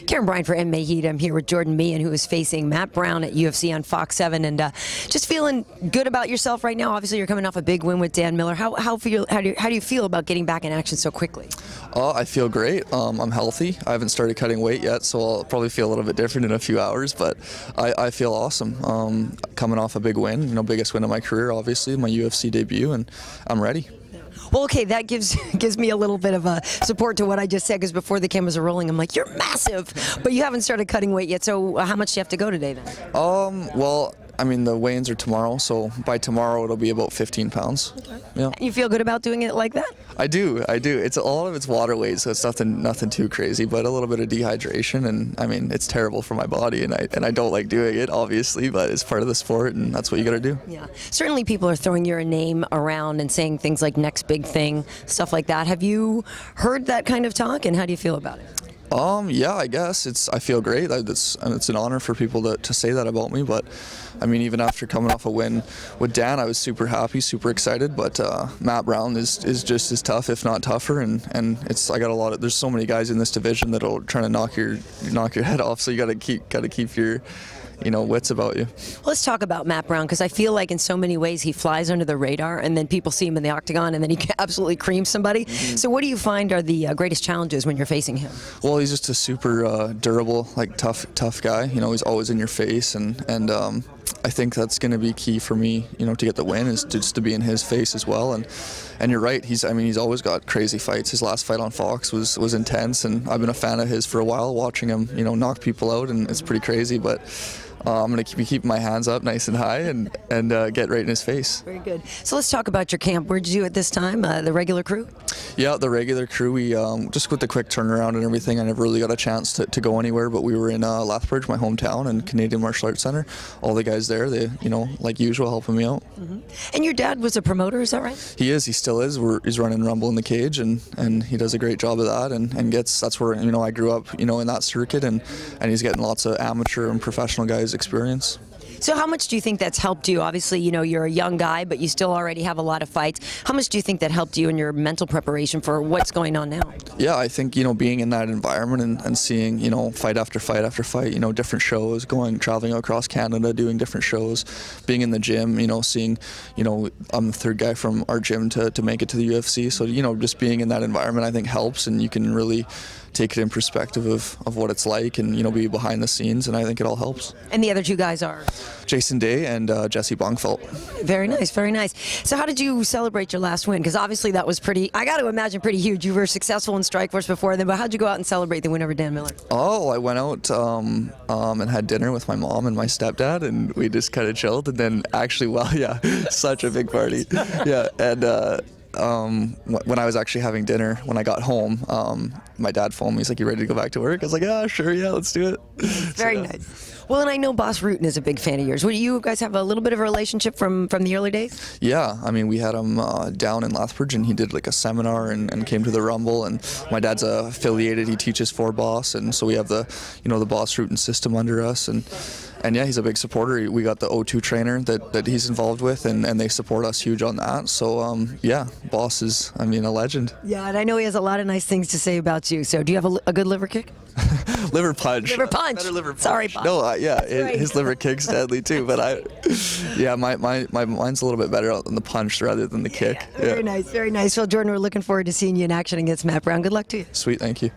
Karyn Bryant for MMA H.E.A.T. I'm here with Jordan Meehan, who is facing Matt Brown at UFC on Fox 7, and just feeling good about yourself right now. Obviously, you're coming off a big win with Dan Miller. How do you feel about getting back in action so quickly? I feel great. I'm healthy. I haven't started cutting weight yet, so I'll probably feel a little bit different in a few hours, but I feel awesome. Coming off a big win, biggest win of my career, obviously, my UFC debut, and I'm ready. Well, okay, that gives me a little bit of a support to what I just said, because before the cameras are rolling, I'm like, you're massive, but you haven't started cutting weight yet, so how much do you have to go today then? Well, I mean, the weigh-ins are tomorrow, so by tomorrow it'll be about 15 pounds. Okay. Yeah. You feel good about doing it like that? I do. It's a lot of it's water weight, so it's nothing too crazy, but a little bit of dehydration, and I mean, it's terrible for my body, and I don't like doing it, obviously, but it's part of the sport, and that's what you got to do. Yeah. Certainly people are throwing your name around and saying things like next big thing, stuff like that. Have you heard that kind of talk, and how do you feel about it? Yeah, I guess I feel great. It's an honor for people to say that about me. But I mean, even after coming off a win with Dan, I was super happy, super excited. But Matt Brown is just as tough, if not tougher. And I got there's so many guys in this division that'll try to knock your head off. So you got to keep your wits about you. Let's talk about Matt Brown, because I feel like in so many ways he flies under the radar, and then people see him in the octagon, and then he absolutely creams somebody. Mm-hmm. So what do you find are the greatest challenges when you're facing him? Well, he's just a super durable, tough guy. He's always in your face, and I think that's going to be key for me, to get the win, is just to be in his face as well. And you're right. He's always got crazy fights. His last fight on Fox was intense, and I've been a fan of his for a while, watching him, knock people out, and it's pretty crazy. But I'm going to be keeping my hands up nice and high and get right in his face. Very good. So let's talk about your camp. Where did you at this time? The regular crew? Yeah, the regular crew. We just with the quick turnaround and everything, I never really got a chance to go anywhere, but we were in Lethbridge, my hometown, and Canadian Martial Arts Center. All the guys there, they, like usual, helping me out. Mm-hmm. And your dad was a promoter, is that right? He is. He still is. He's running Rumble in the Cage, and he does a great job of that, and that's where, I grew up, in that circuit, and he's getting lots of amateur and professional guys experience. So how much do you think that's helped you? Obviously, you're a young guy, but you still already have a lot of fights. How much do you think that helped you in your mental preparation for what's going on now? Yeah, I think, being in that environment and seeing, fight after fight after fight, different shows, traveling across Canada, doing different shows, being in the gym, seeing, I'm the third guy from our gym to make it to the UFC. So, just being in that environment, I think helps, and you can really take it in perspective of what it's like, and be behind the scenes, and I think it all helps. And the other two guys are? Jason Day and Jesse Bongfeldt. Very nice, very nice. So how did you celebrate your last win? Because obviously that was I got to imagine, pretty huge. You were successful in Strikeforce before then, but how'd you go out and celebrate the win over Dan Miller? Oh, I went out and had dinner with my mom and my stepdad, and we just kind of chilled, and then actually, such a big party. Yeah, and when I was actually having dinner, when I got home, my dad phoned me. He's like, "You ready to go back to work?" I was like, "Yeah, sure, yeah, let's do it." Very nice. Well, and I know Bas Rutten is a big fan of yours. Would you guys have a little bit of a relationship from the early days? Yeah, I mean, we had him down in Lethbridge, and he did like a seminar and came to the Rumble. And my dad's affiliated; he teaches for Bas, and so we have the the Bas Rutten system under us. And yeah, he's a big supporter. We got the O2 trainer that he's involved with, and they support us huge on that. So yeah, Bas is, a legend. Yeah, and I know he has a lot of nice things to say about you. So do you have a good liver kick? Liver punch. Liver punch. Better liver punch. Sorry, Bas. No, his liver kick's deadly too. But mine's a little bit better on the punch rather than the kick. Yeah. Very nice, very nice. Well, Jordan, we're looking forward to seeing you in action against Matt Brown. Good luck to you. Sweet, thank you.